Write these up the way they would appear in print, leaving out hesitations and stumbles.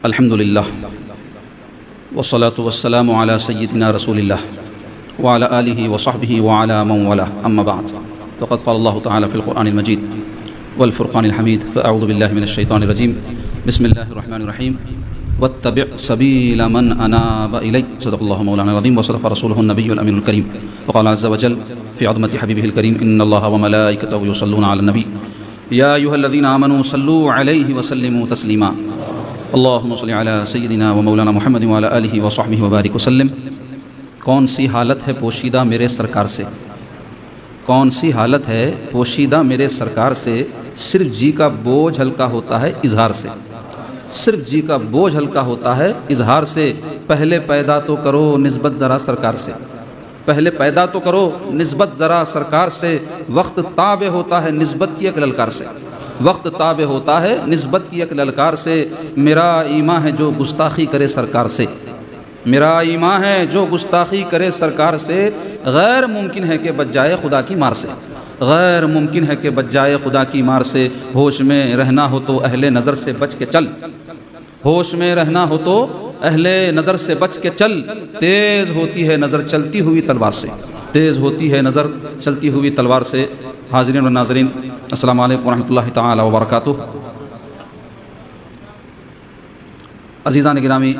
الحمد للہ والصلاة والسلام علی سیدنا رسول اللہ وعلی آلہ وصحبہ وعلی من والاه اما بعد فقد قال اللہ تعالی فی القرآن المجید والفرقان الحمید فاعوذ باللہ من الشیطان الرجیم بسم اللہ الرحمن الرحیم واتبع سبیل من اناب الی صدق اللہ مولانا العظیم وصدق رسولہ النبی الامین الکریم وقال عز وجل فی عظمت حبیبہ الکریم ان اللہ وملائکتہ یصلون علی النبی یا ایھا الذین آمنوا صلوا علیہ وسلموا تسلیما اللہم صلی علی سیدنا و مولانا محمد وعلی آلہ وصحبہ وبارک وسلم۔ کون سی حالت ہے پوشیدہ میرے سرکار سے، کون سی حالت ہے پوشیدہ میرے سرکار سے، صرف جی کا بوجھ ہلکا ہوتا ہے اظہار سے، صرف جی کا بوجھ ہلکا ہوتا ہے اظہار سے۔ پہلے پیدا تو کرو نسبت ذرا سرکار سے، پہلے پیدا تو کرو نسبت ذرا سرکار سے، وقت تابع ہوتا ہے نسبت کی ایک للکار سے، وقت تابع ہوتا ہے نسبت کی ایک للکار سے۔ میرا ایمان ہے جو گستاخی کرے سرکار سے، میرا ایمان ہے جو گستاخی کرے سرکار سے، غیر ممکن ہے کہ بچ جائے خدا کی مار سے، غیر ممکن ہے کہ بچ جائے خدا کی مار سے۔ ہوش میں رہنا ہو تو اہل نظر سے بچ کے چل، ہوش میں رہنا ہو تو اہل نظر سے بچ کے چل، تیز ہوتی ہے نظر چلتی ہوئی تلوار سے، تیز ہوتی ہے نظر چلتی ہوئی تلوار سے۔ حاضرین و ناظرین، السلام علیکم ورحمۃ اللہ تعالی وبرکاتہ۔ عزیزان گرامی،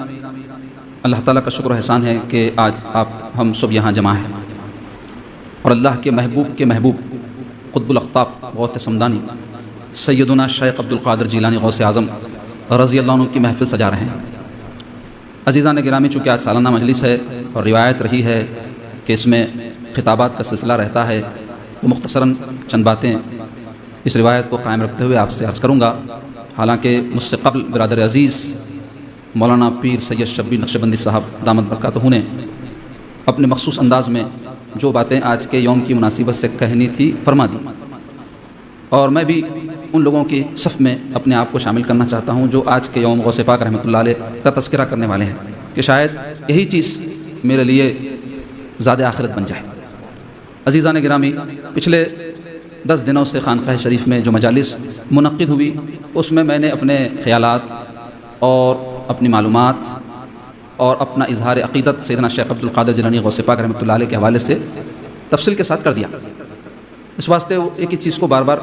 اللہ تعالیٰ کا شکر و احسان ہے کہ آج ہم سب یہاں جمع ہیں اور اللہ کے محبوب قطب الاقطاب غوث سمدانی سیدنا شیخ عبد القادر جیلانی غوث اعظم رضی اللہ عنہ کی محفل سجا رہے ہیں۔ عزیزان گرامی، چونکہ آج سالانہ مجلس ہے اور روایت رہی ہے کہ اس میں خطابات کا سلسلہ رہتا ہے، تو مختصراً چند باتیں اس روایت کو قائم رکھتے ہوئے آپ سے عرض کروں گا۔ حالانکہ مجھ سے قبل برادر عزیز مولانا پیر سید شبیر نقشبندی صاحب دامت برکاتہ نے اپنے مخصوص انداز میں جو باتیں آج کے یوم کی مناسبت سے کہنی تھی فرما دی، اور میں بھی ان لوگوں کی صف میں اپنے آپ کو شامل کرنا چاہتا ہوں جو آج کے یوم غوث پاک رحمۃ اللہ علیہ کا تذکرہ کرنے والے ہیں، کہ شاید یہی چیز میرے لیے زاد آخرت بن جائے۔ عزیزان گرامی، پچھلے 10 دنوں سے خانقاہ شریف میں جو مجالس منعقد ہوئی، اس میں نے اپنے خیالات اور اپنی معلومات اور اپنا اظہار عقیدت سیدنا شیخ عبد القادر جیلانی غوث پاک رحمۃ اللہ علیہ کے حوالے سے تفصیل کے ساتھ کر دیا۔ اس واسطے ایک ہی چیز کو بار بار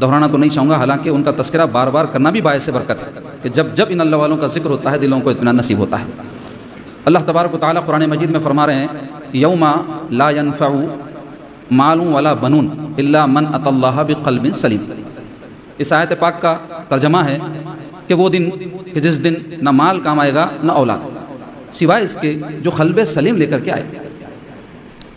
دہرانا تو نہیں چاہوں گا، حالانکہ ان کا تذکرہ بار بار کرنا بھی باعث برکت ہے کہ جب ان اللہ والوں کا ذکر ہوتا ہے دلوں کو اطمینان نصیب ہوتا ہے۔ اللہ تبارک و تعالیٰ قرآن مجید میں فرما رہے ہیں، یوم لا ينفع مال ولا بنون الا من اتى اللہ بقلب سلیم۔ اس آیت پاک کا ترجمہ ہے کہ وہ دن کہ جس دن نہ مال کام آئے گا نہ اولاد، سوائے اس کے جو قلب سلیم لے کر کے آئے۔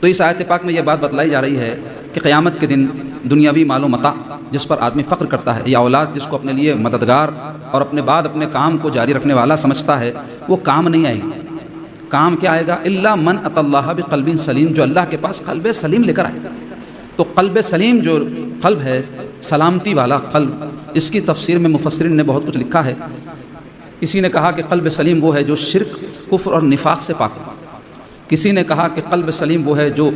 تو اس آیت پاک میں یہ بات بتلائی جا رہی ہے کہ قیامت کے دن دنیاوی مال و متاع جس پر آدمی فخر کرتا ہے، یا اولاد جس کو اپنے لیے مددگار اور اپنے بعد اپنے کام کو جاری رکھنے والا سمجھتا ہے، وہ کام نہیں آئے گی۔ کام کیا آئے گا؟ الا من اتى اللہ بقلب سلیم، جو اللہ کے پاس قلب سلیم لے کر آئے۔ تو قلب سلیم جو قلب ہے، سلامتی والا قلب، اس کی تفسیر میں مفسرین نے بہت کچھ لکھا ہے۔ کسی نے کہا کہ قلب سلیم وہ ہے جو شرک، کفر اور نفاق سے پاک ہے۔ کسی نے کہا کہ قلب سلیم وہ ہے جو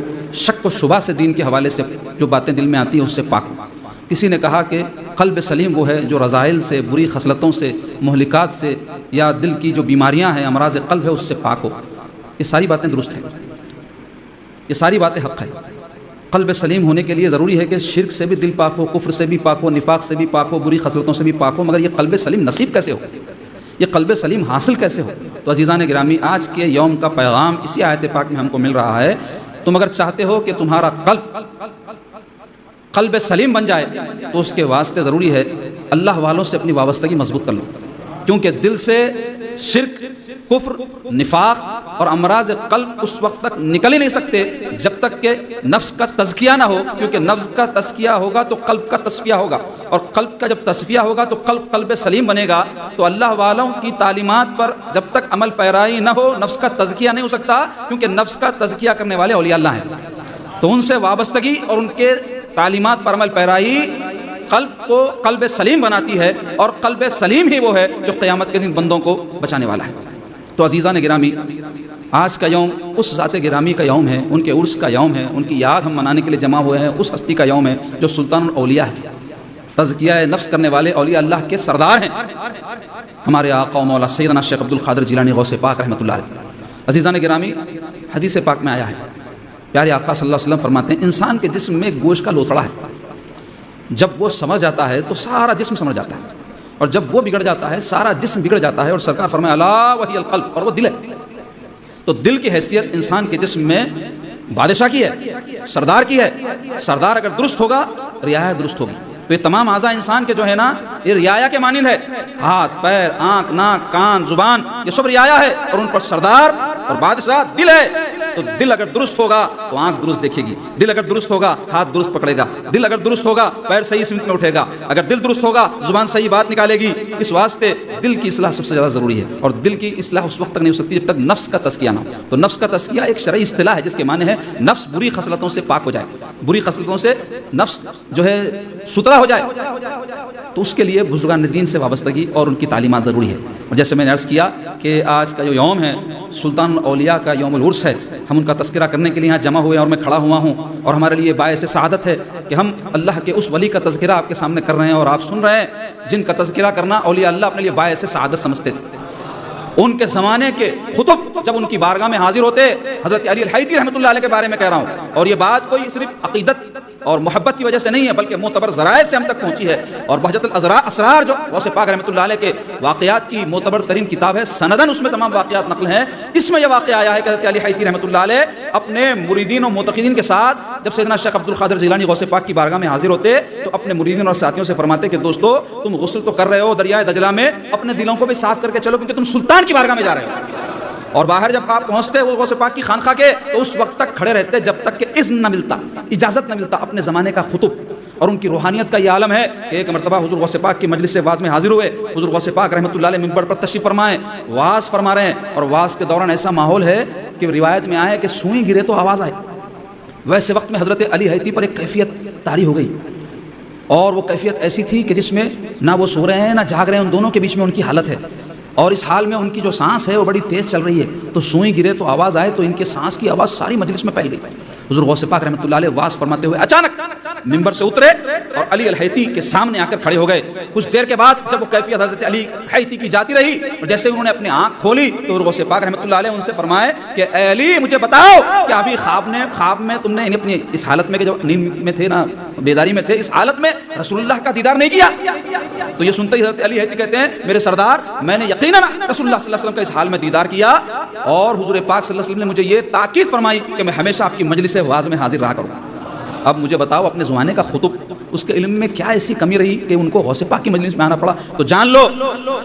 شک و شبہ سے دین کے حوالے سے جو باتیں دل میں آتی ہیں اس سے پاک ہو۔ کسی نے کہا کہ قلب سلیم وہ ہے جو رذائل سے، بری خصلتوں سے، مہلکات سے، یا دل کی جو بیماریاں ہیں، امراض قلب ہے، اس سے پاک ہو۔ یہ ساری باتیں درست ہیں، یہ ساری باتیں حق ہیں۔ قلب سلیم ہونے کے لیے ضروری ہے کہ شرک سے بھی دل پاک ہو، کفر سے بھی پاک ہو، نفاق سے بھی پاک ہو، بری خصلتوں سے بھی پاک ہو، مگر یہ قلب سلیم نصیب کیسے ہو؟ یہ قلب سلیم حاصل کیسے ہو؟ تو عزیزان گرامی، آج کے یوم کا پیغام اسی آیت پاک میں ہم کو مل رہا ہے۔ تم اگر چاہتے ہو کہ تمہارا قلب سلیم بن جائے تو اس کے واسطے ضروری ہے اللہ والوں سے اپنی وابستگی مضبوط کر لو، کیونکہ دل سے شرک، کفر، نفاق اور امراض قلب اس وقت تک نکل ہی نہیں سکتے جب تک کہ نفس کا تزکیہ نہ ہو، کیونکہ نفس کا تزکیہ ہوگا تو قلب کا تصفیہ ہوگا، اور قلب کا جب تصفیہ ہوگا تو قلب سلیم بنے گا۔ تو اللہ والوں کی تعلیمات پر جب تک عمل پیرائی نہ ہو، نفس کا تزکیہ نہیں ہو سکتا، کیونکہ نفس کا تزکیہ کرنے والے اولیاء اللہ ہیں۔ تو ان سے وابستگی اور ان کے تعلیمات پر عمل پیرائی قلب کو قلب سلیم بناتی ہے، اور قلب سلیم ہی وہ ہے جو قیامت کے دن بندوں کو بچانے والا ہے۔ تو عزیزان گرامی، آج کا یوم اس ذات گرامی کا یوم ہے، ان کے عرس کا یوم ہے، ان کی یاد ہم منانے کے لیے جمع ہوئے ہیں، اس ہستی کا یوم ہے جو سلطان الاولیاء ہے۔ تزکیہ نفس کرنے والے اولیاء اللہ کے سردار ہیں ہمارے آقا و مولا سیدنا شیخ عبد القادر جیلانی غوث پاک رحمۃ اللہ علیہ۔ عزیزان گرامی، حدیث پاک میں آیا ہے، پیارے آقا صلی اللہ علیہ وسلم فرماتے ہیں انسان کے جسم میں گوشت کا لوتھڑا ہے، جب وہ سمجھ جاتا ہے تو سارا جسم سمجھ جاتا ہے، اور جب وہ بگڑ جاتا ہے سارا جسم بگڑ جاتا ہے۔ اور سرکار فرمائے الا وہی القلب، اور وہ دل ہے۔ تو دل کی حیثیت انسان کے جسم میں بادشاہ کی ہے، سردار کی ہے۔ سردار اگر درست ہوگا رعایا درست ہوگی۔ تو یہ تمام اعضاء انسان کے جو ہے نا یہ رعایا کے مانند ہے، ہاتھ، پیر، آنکھ، ناک، کان، زبان، یہ سب رعایا ہے، اور ان پر سردار اور بادشاہ دل ہے۔ تو دل اگر درست ہوگا تو آنکھ درست دیکھے گی، دل اگر درست ہوگا ہاتھ درست پکڑے گا، دل اگر درست ہوگا پیر صحیح سمت میں اٹھے گا، اگر دل درست ہوگا زبان صحیح بات نکالے گی۔ اس واسطے دل کی اصلاح سب سے زیادہ ضروری ہے، اور دل کی اصلاح اس وقت تک نہیں ہو سکتی جب تک نفس کا تزکیہ نہ ہو۔ تو نفس کا تزکیہ ایک شرعی اصطلاح ہے جس کے معنی ہے نفس بری خصلتوں سے پاک ہو جائے، بری خصلتوں سے نفس جو ہے ستھرا ہو جائے۔ تو اس کے لیے بزرگان دین سے وابستگی اور ان کی تعلیمات ضروری ہے۔ اور جیسے میں نے عرض کیا کہ آج کا جو یوم ہے سلطان الاولیاء کا یوم العرس ہے، ہم ان کا تذکرہ کرنے کے لیے یہاں جمع ہوئے ہیں، اور میں کھڑا ہوا ہوں، اور ہمارے لیے باعث سعادت ہے کہ ہم اللہ کے اس ولی کا تذکرہ آپ کے سامنے کر رہے ہیں، اور آپ سن رہے ہیں جن کا تذکرہ کرنا اولیاء اللہ اپنے لیے باعث سعادت سمجھتے تھے۔ ان کے زمانے کے خطب جب ان کی بارگاہ میں حاضر ہوتے، حضرت علی الحیتی رحمۃ اللہ علیہ کے بارے میں کہہ رہا ہوں، اور یہ بات کوئی صرف عقیدت اور محبت کی وجہ سے نہیں ہے بلکہ معتبر ذرائع سے ہم تک پہنچی ہے، اور بہجت الاسرار جو غوث پاک رحمۃ اللہ علیہ کے واقعات کی معتبر ترین کتاب ہے، سندن اس میں تمام واقعات نقل ہیں۔ اس میں یہ واقعہ آیا ہے کہ حضرت علی حیتی رحمۃ اللہ علیہ اپنے مریدین و معتقدین کے ساتھ جب سیدنا شیخ عبد القادر جیلانی غوث پاک کی بارگاہ میں حاضر ہوتے تو اپنے مریدین اور ساتھیوں سے فرماتے کہ دوستو تم غسل تو کر رہے ہو دریائے دجلہ میں، اپنے دلوں کو بھی صاف کر کے چلو کیونکہ تم سلطان کی بارگاہ میں جا رہے ہو۔ اور باہر جب آپ پہنچتے وہ غوث پاک کی خانقاہ کے تو اس وقت تک کھڑے رہتے جب تک کہ اذن نہ ملتا، اجازت نہ ملتا اپنے زمانے کا خطب اور ان کی روحانیت کا یہ عالم ہے کہ ایک مرتبہ حضور غوث پاک کی مجلس سے واعظ میں حاضر ہوئے، حضور غوث پاک رحمۃ اللہ علیہ منبر پر تشریف فرمائے، واعظ فرما رہے ہیں، اور واعظ کے دوران ایسا ماحول ہے کہ روایت میں آیا کہ سوئی گرے تو آواز آئے۔ ویسے وقت میں حضرت علی حیتی پر ایک کیفیت طاری ہو گئی، اور وہ کیفیت ایسی تھی کہ جس میں نہ وہ سو رہے ہیں نہ جاگ رہے ہیں، ان دونوں کے بیچ میں ان کی حالت ہے، اور اس حال میں ان کی جو سانس ہے وہ بڑی تیز چل رہی ہے۔ تو سوئی گرے تو آواز آئے، تو ان کے سانس کی آواز ساری مجلس میں پھیل گئی۔ حضور غوث پاک رحمۃ اللہ علیہ واعظ فرماتے ہوئے اچانک منبر سے اترے اور علی الحیتی کے سامنے آ کر کھڑے ہو گئے۔ کچھ دیر کے بعد جب وہ کیفیت حضرت علی حیتی کی جاتی رہی اور جیسے انہوں نے اپنی آنکھ کھولی تو حضور غوث پاک رحمۃ اللہ علیہ ان سے فرمائے کہ اے علی مجھے بتاؤ کہ ابھی خواب میں تم نے اپنی اس حالت میں کہ جب نیند میں تھے نا، بیداری میں تھے، اس حالت میں رسول اللہ کا دیدار نہیں کیا؟ تو یہ سنتے ہی حضرت علی حیتی کہتے ہیں میرے سردار میں نے یقیناً رسول اللہ صلی اللہ علیہ وسلم کا اس حال میں دیدار کیا، اور حضور پاک صلی اللہ علیہ وسلم نے مجھے یہ تاکید فرمائی کہ میں ہمیشہ آپ کی مجلس واعظ میں حاضر رہا کروں۔ اب مجھے بتاؤ اپنے زمانے کا خطب اس کے علم میں کیا ایسی کمی رہی کہ ان کو غوث پاک کی مجلس میں آنا پڑا؟ تو جان لو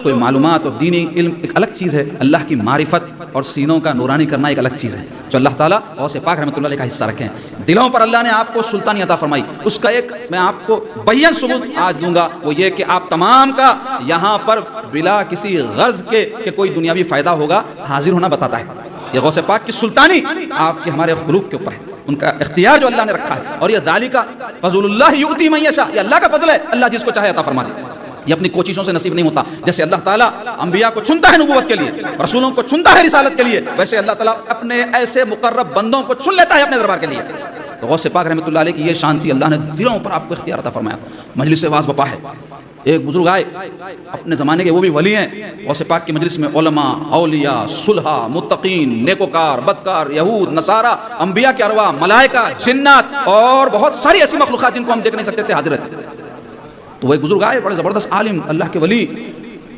کوئی معلومات اور دینی علم ایک الگ چیز ہے، اللہ کی معرفت اور سینوں کا نورانی کرنا ایک الگ چیز ہے، جو اللہ تعالیٰ غوث پاک رحمۃ اللہ علیہ کا حصہ رکھیں۔ دلوں پر اللہ نے آپ کو سلطانی عطا فرمائی، اس کا ایک میں آپ کو بیان ثبوت آج دوں گا، وہ یہ کہ آپ تمام کا یہاں پر بلا کسی غرض کے کہ کوئی دنیاوی فائدہ ہوگا حاضر ہونا بتاتا ہے۔ یہ غوث پاک کی سلطانی آپ کے ہمارے خلوق کے اوپر ہے، ان کا اختیار جو اللہ نے رکھا ہے، اور یہ ذالک فضل اللہ یؤتی من یشاء، یہ اللہ کا فضل ہے، اللہ جس کو چاہے عطا فرما دے۔ یہ اپنی کوششوں سے نصیب نہیں ہوتا، جیسے اللہ تعالیٰ انبیاء کو چنتا ہے نبوت کے لیے، رسولوں کو چنتا ہے رسالت کے لیے، ویسے اللہ تعالیٰ اپنے ایسے مقرب بندوں کو چن لیتا ہے اپنے دربار کے لیے۔ تو غوث پاک رحمۃ اللہ علیہ کی یہ شان تھی، اللہ نے دلوں پر آپ کو اختیار عطا فرمایا۔ مجلس واعظ بپا ہے، ایک بزرگ آئے اپنے زمانے کے، وہ بھی ولی ہیں، غوث پاک کی مجلس میں علماء، اولیاء، صلحاء، متقین، نیکوکار، بدکار، یہود، نصارہ، انبیاء کے ارواح، ملائکہ، جنات اور بہت ساری ایسی مخلوقات جن کو ہم دیکھ نہیں سکتے تھے حاضر رہتے تھے۔ تو وہ ایک بزرگ آئے، بڑے زبردست عالم، اللہ کے ولی،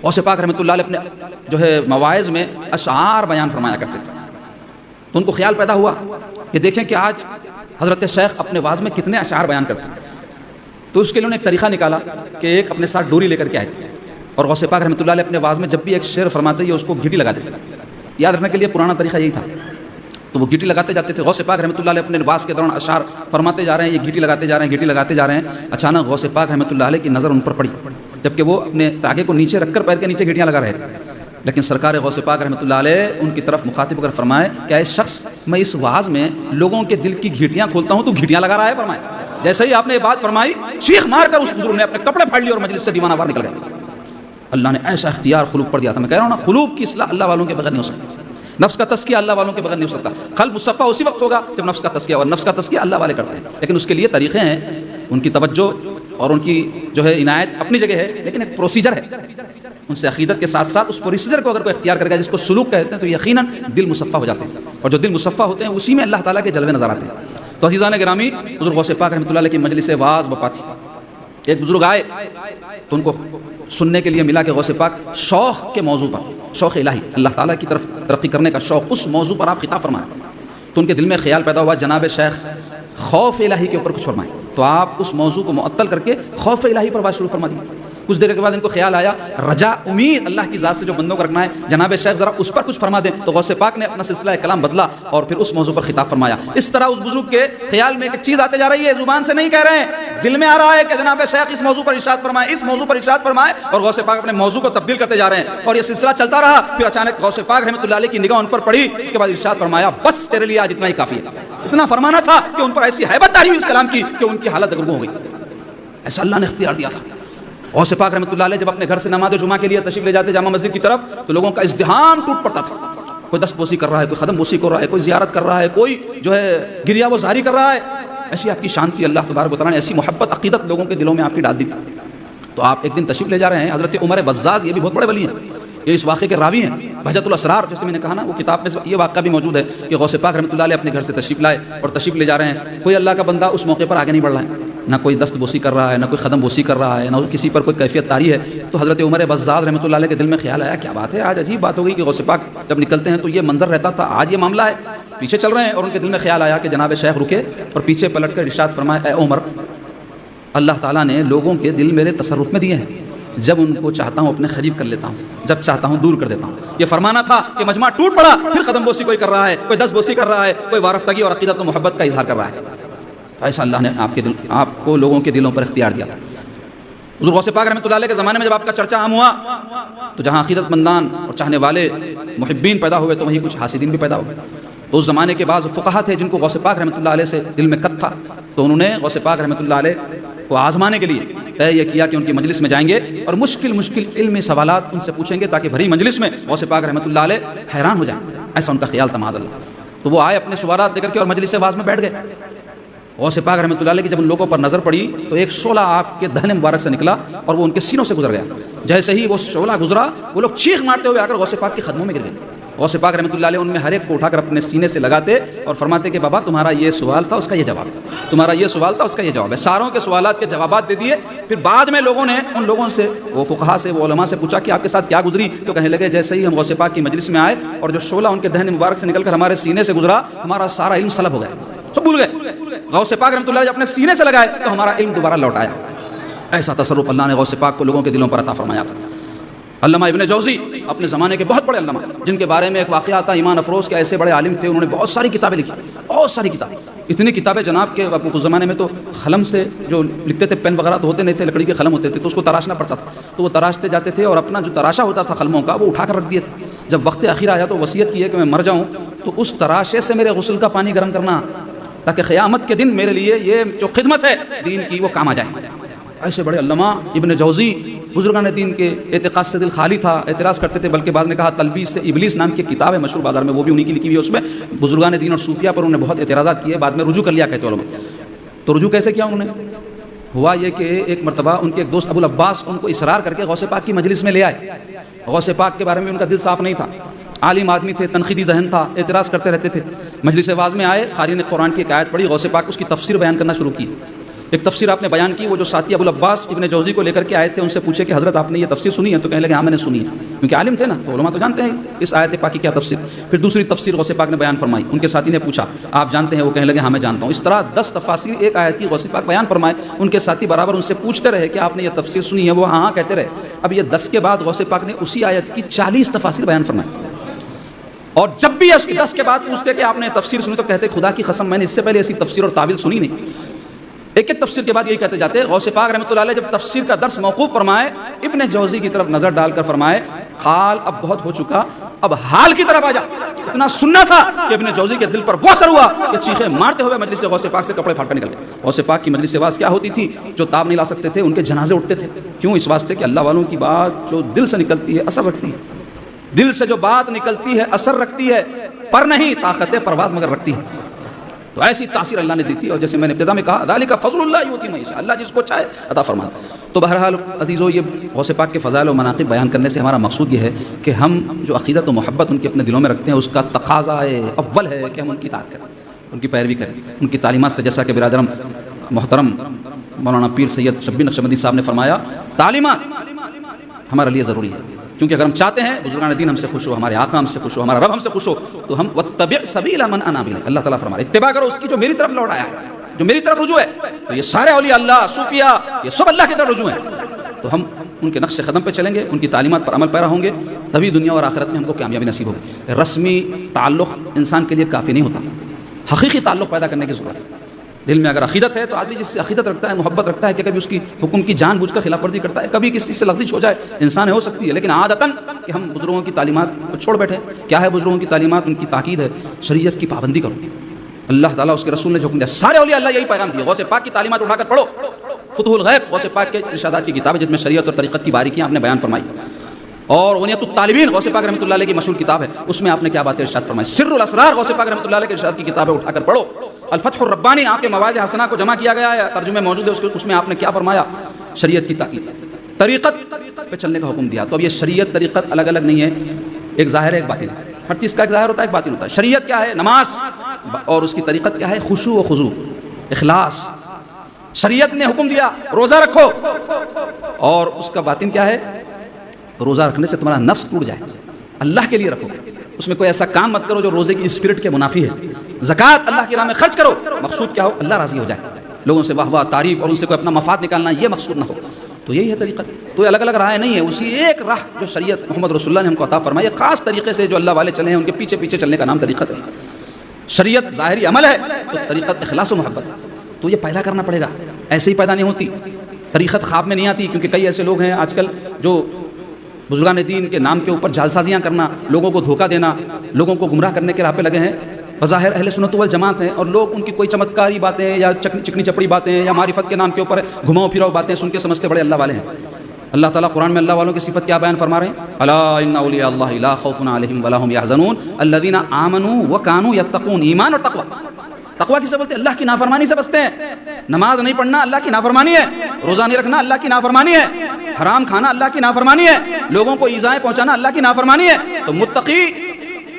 غوث پاک رحمۃ اللہ علیہ اپنے جو ہے مواعظ میں اشعار بیان فرمایا کرتے تھے۔ تو ان کو خیال پیدا ہوا کہ دیکھیں کہ آج حضرت شیخ اپنے واعظ میں کتنے اشعار بیان کرتے ہیں۔ تو اس کے لیے انہوں نے ایک طریقہ نکالا کہ ایک اپنے ساتھ ڈوری لے کر کے آئے تھے، اور غوث پاک رحمۃ اللہ علیہ اپنے واعظ میں جب بھی ایک شعر فرماتے یہ اس کو گھٹی لگا دیتے۔ یاد رکھنے کے لیے پرانا طریقہ یہی تھا، تو وہ گھٹی لگاتے جاتے تھے۔ غوث پاک رحمۃ اللہ علیہ اپنے واعظ کے دوران اشعار فرماتے جا رہے ہیں، یہ گھٹی لگاتے جا رہے ہیں، گھٹی لگاتے جا رہے ہیں۔ اچانک غوث پاک رحمۃ اللہ علیہ کی نظر ان پر پڑی، جبکہ وہ اپنے تاگے کو نیچے رکھ کر پیر کے نیچے گھٹیاں لگا رہے تھے، لیکن سرکار غوث پاک رحمۃ اللہ علیہ ان کی طرف مخاطب کر فرمائے کہ اے شخص، میں اس واعظ میں لوگوں کے دل کی گھٹیاں کھولتا ہوں، تو گھٹیاں لگا رہا ہے؟ فرمائے جیسے ہی آپ نے یہ بات فرمائی، چیخ مار کر اس بزرگ نے اپنے کپڑے پھاڑ لیے اور مجلس سے دیوانہ باہر نکل گئے۔ اللہ نے ایسا اختیار خلوق پر دیا تھا، میں کہہ رہا ہوں نا، خلوق کی اصلاح اللہ والوں کے بغیر نہیں ہو سکتی، نفس کا تزکیہ اللہ والوں کے بغیر نہیں ہو سکتا۔ قلب مصفا اسی وقت ہوگا جب نفس کا تزکیہ، اور نفس کا تزکیہ اللہ والے کرتے ہیں، لیکن اس کے لیے طریقے ہیں، ان کی توجہ اور ان کی جو ہے عنایت اپنی جگہ ہے، لیکن ایک پروسیجر ہے ان سے عقیدت کے ساتھ ساتھ اس پروسیجر کو اگر کوئی اختیار کرے گا جس کو سلوک کہتے ہیں تو یقیناً دل مصفہ ہو جاتے ہیں، اور جو دل مصفہ ہوتے ہیں اسی میں اللہ تعالیٰ کے جلوے نظر آتے ہیں۔ تو عزیزان گرامی، حضور غوث پاک رحمۃ اللہ علیہ کی مجلس واعظ بپا تھی، ایک بزرگ آئے تو ان کو سننے کے لیے ملا کہ غوث پاک شوق کے موضوع پر، شوق الہی اللہ تعالیٰ کی طرف ترقی کرنے کا شوق، اس موضوع پر آپ خطاب فرمائیں۔ تو ان کے دل میں خیال پیدا ہوا جناب شیخ خوف الہی کے اوپر کچھ فرمائیں، تو آپ اس موضوع کو معطل کر کے خوف الہی پر بات شروع فرما دی۔ کچھ دیر کے بعد ان کو خیال آیا رجا امید اللہ کی ذات سے جو بندوں کو رکھنا ہے، جناب شیخ ذرا اس پر کچھ فرما دیں، تو غوث پاک نے اپنا سلسلہ کلام بدلا اور پھر اس موضوع پر خطاب فرمایا۔ اس طرح اس بزرگ کے خیال میں ایک چیز آتے جا رہی ہے، زبان سے نہیں کہہ رہے ہیں، دل میں آ رہا ہے کہ جناب شیخ اس موضوع پر ارشاد فرمائے، اس موضوع پر ارشاد فرمائے، اور غوث پاک اپنے موضوع کو تبدیل کرتے جا رہے ہیں، اور یہ سلسلہ چلتا رہا۔ پھر اچانک غوث پاک رحمۃ اللہ علیہ کی نگاہ ان پر پڑی، اس کے بعد ارشاد فرمایا بس تیرے لیے آج اتنا ہی کافی ہے۔ اتنا فرمانا تھا کہ ان پر ایسی ہیبت تاری ہوئی اس کلام کی کہ ان کی حالت دگرگوں ہو گئی۔ ایسا اللہ نے اختیار دیا تھا۔ غوث پاک رحمۃ اللہ علیہ جب اپنے گھر سے نماز جمعہ کے لیے تشریف لے جاتے جامع مسجد کی طرف تو لوگوں کا ازدحام ٹوٹ پڑتا تھا، کوئی دست بوسی کر رہا ہے، کوئی قدم بوسی کر رہا ہے، کوئی زیارت کر رہا ہے، کوئی جو ہے گریہ وہ زاری کر رہا ہے۔ ایسی آپ کی شانتی اللہ تبارک و تعالیٰ نے ایسی محبت عقیدت لوگوں کے دلوں میں آپ کی ڈال دی تھی۔ تو آپ ایک دن تشریف لے جا رہے ہیں، حضرت عمر بزاز یہ بھی بہت بڑے ولی ہیں، یہ اس واقعے کے راوی ہیں، بہجت الاسرار جیسے میں نے کہا نا، وہ کتاب میں یہ واقعہ بھی موجود ہے کہ غوث پاک رحمۃ اللہ علیہ اپنے گھر سے تشریف لائے اور تشریف لے جا رہے ہیں۔ کوئی اللہ کا بندہ اس موقع پر آگے نہیں بڑھ رہا ہے، نہ کوئی دست بوسی کر رہا ہے، نہ کوئی قدم بوسی کر رہا ہے، نہ کسی پر کوئی کیفیت طاری ہے۔ تو حضرت عمر بزاز رحمۃ اللہ علیہ کے دل میں خیال آیا کیا بات ہے، آج عجیب بات ہو گئی کہ غوث پاک جب نکلتے ہیں تو یہ منظر رہتا تھا، آج یہ معاملہ ہے، پیچھے چل رہے ہیں۔ اور ان کے دل میں خیال آیا کہ جناب شیخ رکے اور پیچھے پلٹ کر ارشاد فرمائے اے عمر، اللہ تعالیٰ نے لوگوں کے دل میرے تصرف میں دیے ہیں، جب ان کو چاہتا ہوں اپنے قریب کر لیتا ہوں، جب چاہتا ہوں دور کر دیتا ہوں۔ یہ فرمانا تھا کہ مجمع ٹوٹ پڑا، پھر قدم بوسی کوئی کر رہا ہے، کوئی دست بوسی کر رہا ہے، کوئی وارفتگی اور عقیدت و محبت کا اظہار کر رہا ہے۔ تو ایسا اللہ نے آپ کو لوگوں کے دلوں پر اختیار دیا تھا۔ حضور غوث پاک رحمۃ اللہ علیہ کے زمانے میں جب آپ کا چرچا عام ہوا تو جہاں عقیدت مندان اور چاہنے والے محبین پیدا ہوئے تو وہیں کچھ حاسدین بھی پیدا ہوئے۔ تو اس زمانے کے بعض فقہا تھے جن کو غوث پاک رحمۃ اللہ علیہ سے دل میں قط تھا، تو انہوں نے غوث پاک رحمۃ اللہ علیہ کو آزمانے کے لیے طے یہ کیا کہ ان کی مجلس میں جائیں گے اور مشکل علمی سوالات ان سے پوچھیں گے تاکہ بھری مجلس میں غوث پاک رحمۃ اللہ علیہ حیران ہو جائیں۔ ایسا ان کا خیال تھا معاذ اللہ۔ تو وہ آئے اپنے سوالات لے کر کے اور مجلس واعظ میں بیٹھ گئے۔ غوث پاک رحمۃ اللہ علیہ کی جب ان لوگوں پر نظر پڑی تو ایک شعلہ آپ کے دہن مبارک سے نکلا اور وہ ان کے سینوں سے گزر گیا۔ جیسے ہی وہ شعلہ گزرا وہ لوگ چیخ مارتے ہوئے آ کر غوث پاک کے قدموں میں گر گئے۔ غوث پاک رحمۃ اللہ علیہ ان میں ہر ایک کو اٹھا کر اپنے سینے سے لگاتے اور فرماتے کہ بابا تمہارا یہ سوال تھا اس کا یہ جواب، تمہارا یہ سوال تھا اس کا یہ جواب ہے۔ ساروں کے سوالات کے جوابات دے دیے۔ پھر بعد میں لوگوں نے ان لوگوں سے، وہ فقہا سے، وہ علماء سے پوچھا کہ آپ کے ساتھ کیا گزری، تو کہنے لگے جیسے ہی ہم غوث پاک کی مجلس میں آئے اور جو شعلہ ان کے دہن مبارک سے نکل کر ہمارے سینے سے گزرا، ہمارا سارا علم سلب ہو گیا، سب بھول گئے۔ غوث پاک رحمۃ اللہ علیہ اپنے سینے سے لگائے تو ہمارا علم دوبارہ لوٹ آیا۔ ایسا تصرف اللہ نے غوث پاک کو لوگوں کے دلوں پر عطا فرمایا تھا۔ علامہ ابن جوزی اپنے زمانے کے بہت بڑے علامہ جن کے بارے میں ایک واقعہ آتا ہے، ایمان افروز کے ایسے بڑے عالم تھے، انہوں نے بہت ساری کتابیں لکھی، بہت ساری کتابیں، اتنی کتابیں جناب کہ اس زمانے میں تو قلم سے جو لکھتے تھے، پین وغیرہ تو ہوتے نہیں تھے، لکڑی کے قلم ہوتے تھے تو اس کو تراشنا پڑتا تھا، تو وہ تراشتے جاتے تھے اور اپنا جو تراشا ہوتا تھا قلموں کا وہ اٹھا کر رکھ دیے تھے۔ جب وقت اخیر آیا تو وصیت کی ہے کہ میں مر جاؤں تو اس تراشے سے میرے غسل کا پانی گرم کرنا تاکہ قیامت کے دن میرے لیے یہ جو خدمت ہے دین کی وہ کام آ جائے۔ ایسے بڑے علامہ ابن جوزی بزرگان دین کے اعتقاد سے دل خالی تھا، اعتراض کرتے تھے، بلکہ بعض نے کہا تلبیس سے ابلیس نام کی کتاب ہے مشہور بازار میں، وہ بھی انہی کی لکھی ہوئی ہے، اس میں بزرگان دین اور صوفیہ پر انہوں نے بہت اعتراضات کیے، بعد میں رجوع کر لیا کہتے علماء۔ تو رجوع کیسے کیا انہوں نے؟ ہوا یہ کہ ایک مرتبہ ان کے ایک دوست ابو العباس ان کو اصرار کر کے غوث پاک کی مجلس میں لے آئے۔ غوث پاک کے بارے میں ان کا دل صاف نہیں تھا، عالم آدمی تھے، تنقیدی ذہن تھا، اعتراض کرتے رہتے تھے۔ مجلس واعظ میں آئے، قاری نے قرآن کی ایک آیت پڑھی، غوث پاک اس کی تفسیر بیان کرنا شروع کی۔ ایک تفسیر آپ نے بیان کی، وہ جو ساتھی ابو العباس ابن جوزی کو لے کر کے آئے تھے ان سے پوچھے کہ حضرت آپ نے یہ تفسیر سنی ہے؟ تو کہنے لگے ہاں میں نے سنی ہے، کیونکہ عالم تھے نا تو علماء تو جانتے ہیں اس آیت پاک کی کیا تفسیر۔ پھر دوسری تفسیر غوث پاک نے بیان فرمائی، ان کے ساتھی نے پوچھا آپ جانتے ہیں؟ وہ کہنے لگے ہاں میں جانتا ہوں۔ اس طرح 10 تفاسیر ایک آیت کی غوث پاک بیان فرمائے، ان کے ساتھی برابر ان سے پوچھتے رہے کہ آپ نے یہ تفسیر سنی ہے؟ وہ ہاں کہتے رہے۔ اب یہ 10 کے بعد غوث پاک نے اسی آیت کی 40 تفاسیر بیان فرمائی، اور جب بھی اس کی 10 کے بعد پوچھتے کہ آپ نے تفسیر سنی تو کہتے خدا کی قسم میں نے اس سے پہلے ایسی تفسیر اور تعویل سنی نہیں۔ ایک ایک تفسیر کے بعد یہی کہتے جاتے۔ غوث پاک رحمۃ اللہ علیہ جب تفسیر کا درس موقوف فرمائے، ابن جوزی کی طرف نظر ڈال کر فرمائے قال اب بہت ہو چکا، اب حال کی طرف آ جا۔ اتنا سننا تھا کہ ابن جوزی کے دل پر وہ اثر ہوا کہ چیخیں مارتے ہوئے مجلس سے غوث پاک سے کپڑے پھاڑ کر نکل گئے۔ غوث پاک کی مجلس واعظ کیا ہوتی تھی؟ جو تاب نہیں لا سکتے تھے ان کے جنازے اٹھتے تھے، کیوں؟ اس واسطے کہ اللہ والوں کی بات جو دل سے نکلتی ہے اثر رکھتی ہے، دل سے جو بات نکلتی ہے اثر رکھتی ہے، پر نہیں طاقت پرواز مگر رکھتی ہے۔ تو ایسی تاثیر اللہ نے دی تھی، اور جیسے میں نے ابتدا میں کہا ذالک فضل اللہ یؤتی من یشاء، اللہ جس کو چاہے عطا فرماتا ہے۔ تو بہرحال عزیزو، یہ غوث پاک کے فضائل و مناقب بیان کرنے سے ہمارا مقصود یہ ہے کہ ہم جو عقیدت و محبت ان کے اپنے دلوں میں رکھتے ہیں، اس کا تقاضا اول ہے کہ ہم ان کی اطاعت کریں، ان کی پیروی کریں، ان کی تعلیمات سے، جیسا کہ برادرم محترم مولانا پیر سید شبیر نقشبندی صاحب نے فرمایا، تعلیمات ہمارے لیے ضروری ہے، کیونکہ اگر ہم چاہتے ہیں بزرگان دین ہم سے خوش ہو، ہمارے آقا ہم سے خوش ہو، ہمارا رب ہم سے خوش ہو، تو ہم واتبع سبیل من اناب الی، اللہ تعالیٰ فرما رہے اتباع کرو اس کی جو میری طرف لوٹ آیا ہے، جو میری طرف رجوع ہے۔ تو یہ سارے اولیاء اللہ، صوفیاء، یہ سب اللہ کی طرف رجوع ہیں، تو ہم ان کے نقش قدم پہ چلیں گے، ان کی تعلیمات پر عمل پیرا ہوں گے، تبھی دنیا اور آخرت میں ہم کو کامیابی نصیب ہوگی۔ رسمی تعلق انسان کے لیے کافی نہیں ہوتا، حقیقی تعلق پیدا کرنے کی ضرورت ہے۔ دل میں اگر عقیدت ہے تو آدمی جس سے عقیدت رکھتا ہے، محبت رکھتا ہے، کہ کبھی اس کی حکم کی جان بوجھ کر خلاف ورزی کرتا ہے، کبھی کسی سے لغزش ہو جائے، انسان ہو سکتی ہے، لیکن عادتاً کہ ہم بزرگوں کی تعلیمات کو چھوڑ بیٹھے۔ کیا ہے بزرگوں کی تعلیمات؟ ان کی تاکید ہے شریعت کی پابندی کرو، اللہ تعالیٰ اس کے رسول نے جو حکم دیا، سارے اولیاء اللہ یہی پیغام دیا۔ غوث پاک کی تعلیمات اٹھا کر پڑھو، فتح الغیب غوث پاک کے ارشادات کی کتاب ہے، جس میں شریعت اور طریقت کی باریکیاں آپ نے بیان فرمائی، اور غنیت الطالبین غوث پاک رحمۃ اللہ علیہ کی مشہور کتاب ہے، اس میں آپ نے کیا باتیں ارشاد فرمائی۔ سر الاسرار غوث پاک رحمۃ اللہ علیہ کے ارشاد کی کتاب ہے، اٹھا کر پڑھو۔ الفتح الربانی آپ کے مواضع حسنہ کو جمع کیا گیا ہے، ترجمے موجود ہے، اس میں آپ نے کیا فرمایا؟ شریعت کی تاکید، طریقت پہ چلنے کا حکم دیا۔ تو اب یہ شریعت طریقت الگ الگ نہیں ہے، ایک ظاہر ہے ایک باطن ہے، ہر چیز کا ایک ظاہر ہوتا ہے ایک باطن ہوتا ہے۔ شریعت کیا ہے؟ نماز، اور اس کی طریقت کیا ہے؟ خشوع و خضوع، اخلاص۔ شریعت نے حکم دیا روزہ رکھو، اور اس کا باطن کیا ہے؟ روزہ رکھنے سے تمہارا نفس ٹوٹ جائے، اللہ کے لیے رکھو، اس میں کوئی ایسا کام مت کرو جو روزے کی اسپرٹ کے منافی ہے۔ زکوٰۃ اللہ کی راہ میں خرچ کرو، مقصود کیا ہو؟ اللہ راضی ہو جائے، لوگوں سے واہ واہ تعریف اور ان سے کوئی اپنا مفاد نکالنا، یہ مقصود نہ ہو۔ تو یہی ہے طریقت، تو الگ الگ راہیں نہیں ہے، اسی ایک راہ جو شریعت محمد رسول اللہ نے ہم کو عطا فرمائی، خاص طریقے سے جو اللہ والے چلے ہیں ان کے پیچھے پیچھے چلنے کا نام طریقت ہے۔ شریعت ظاہری عمل ہے، تو طریقت اخلاص و محبت ہے، تو یہ پیدا کرنا پڑے گا، ایسے ہی پیدا نہیں ہوتی۔ طریقت خواب میں نہیں آتی، کیونکہ کئی ایسے لوگ ہیں آج کل جو بزرگان دین کے نام کے اوپر جعل سازیاں کرنا، لوگوں کو دھوکہ دینا، لوگوں کو گمراہ کرنے کے راہ پہ لگے ہیں، بظاہر اہل سنت والجماعت ہیں، اور لوگ ان کی کوئی چمتکاری باتیں یا چکنی چپڑی باتیں یا معرفت کے نام کے اوپر گھماؤ پھراؤ باتیں سن کے سمجھتے بڑے اللہ والے ہیں۔ اللہ تعالیٰ قرآن میں اللہ والوں کی صفت کیا بیان فرما رہے ہیں؟ الا ان اولیاء اللہ لا خوف علیہم ولا هم يحزنون الذین آمنوا وكانوا يتقون۔ ایمان اور تقوی، تقوی کسے بولتے ہیں؟ اللہ کی نافرمانی سے بچتے ہیں۔ نماز نہیں پڑھنا اللہ کی نافرمانی ہے، روزہ نہیں رکھنا اللہ کی نافرمانی ہے، حرام کھانا اللہ کی نافرمانی ہے، لوگوں کو ایذائیں پہنچانا اللہ کی نافرمانی ہے۔ تو متقی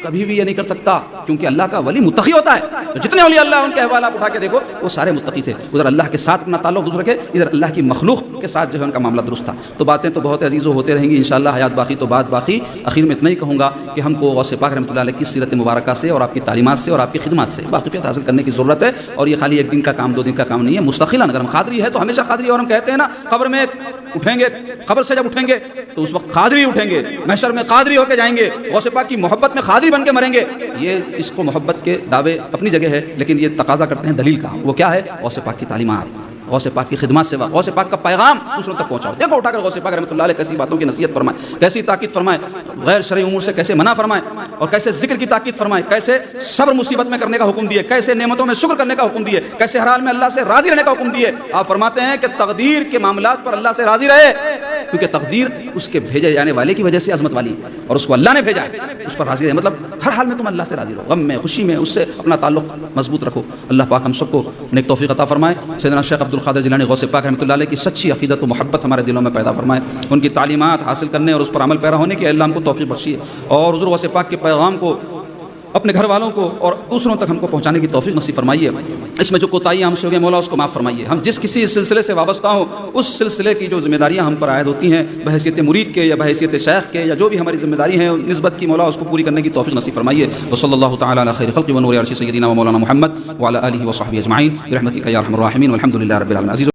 کبھی بھی یہ نہیں کر سکتا، کیونکہ اللہ کا ولی متقی ہوتا ہے۔ تو جتنے اولیاء اللہ ان کے احوال آپ اٹھا کے دیکھو، وہ سارے متقی تھے، ادھر اللہ کے ساتھ اپنا تعلق درست رکھے، ادھر اللہ کی مخلوق کے ساتھ جو ہے ان کا معاملہ درست تھا۔ تو باتیں تو بہت عزیزوں ہوتے رہیں گی انشاءاللہ، حیات باقی تو بات باقی۔ اخیر میں اتنا ہی کہوں گا کہ ہم کو غوث پاک رحمۃ اللہ علیہ کی سیرت مبارکہ سے اور آپ کی تعلیمات سے اور آپ کی خدمات سے واقفیت حاصل کرنے کی ضرورت ہے، اور یہ خالی ایک دن کا کام، 2 دن کا کام نہیں ہے، مستقلاً اگر ہم قادری ہے تو ہمیشہ قادری، اور ہم کہتے ہیں نا قبر میں اٹھیں گے، قبر سے جب اٹھیں گے تو اس وقت قادری اٹھیں گے، محشر میں قادری ہو کے جائیں گے، غوث پاک کی محبت میں قادری بن کے مریں گے۔ یہ اس کو محبت کے دعوے اپنی جگہ ہے، لیکن یہ تقاضا کرتے ہیں دلیل کا۔ وہ کیا ہے؟ غوث پاک کی تعلیمات، غوث پاک کی خدمات سے غوث پاک کا پیغام دوسروں تک پہنچاؤ۔ دیکھو اٹھا کر غوث پاک رحمۃ اللہ علیہ کیسی باتوں کی نصیحت فرمائے، کیسی تاکید فرمائے، غیر شرعی امور سے کیسے منع فرمائے، اور کیسے ذکر کی تاکید فرمائے، کیسے صبر مصیبت میں کرنے کا حکم دیے، کیسے نعمتوں میں شکر کرنے کا حکم دیے، کیسے ہر حال میں اللہ سے راضی رہنے کا حکم دیے۔ آپ فرماتے ہیں کہ تقدیر کے معاملات پر اللہ سے راضی رہے، کیونکہ تقدیر اس کے بھیجے جانے والے کی وجہ سے عظمت والی ہے، اور اس کو اللہ نے بھیجا ہے، اس پر راضی رہے، مطلب ہر حال میں تم اللہ سے راضی رہو، غم میں خوشی میں اس سے اپنا تعلق مضبوط رکھو۔ اللہ پاک ہم سب کو نیک توفیق عطا فرمائے۔ سیدنا شیخ عبد القادر جیلانی غوث پاک رحمۃ اللہ علیہ کی سچی عقیدت و محبت ہمارے دلوں میں پیدا فرمائے، ان کی تعلیمات حاصل کرنے اور اس پر عمل پیرا ہونے کی اللہ ہم کو توفیق بخشیے، اور حضور غوث پاک کے پیغام کو اپنے گھر والوں کو اور دوسروں تک ہم کو پہنچانے کی توفیق نصیب فرمائیے۔ اس میں جو کوتاہیاں ہم سے ہو گئے مولا اس کو معاف فرمائیے۔ ہم جس کسی سلسلے سے وابستہ ہوں اس سلسلے کی جو ذمہ داریاں ہم پر عائد ہوتی ہیں بحیثیت مرید کے یا بحیثیت شیخ کے یا جو بھی ہماری ذمہ داری ہیں نسبت کی، مولا اس کو پوری کرنے کی توفیق نصیب فرمائیے۔ وصلی اللہ تعالی علی خیر خلق و نور عرش سیدنا و مولانا محمد وعلی آلہ و صحبہ اجمعین برحمتک یا ارحم الراحمین والحمد للہ رب العالمین۔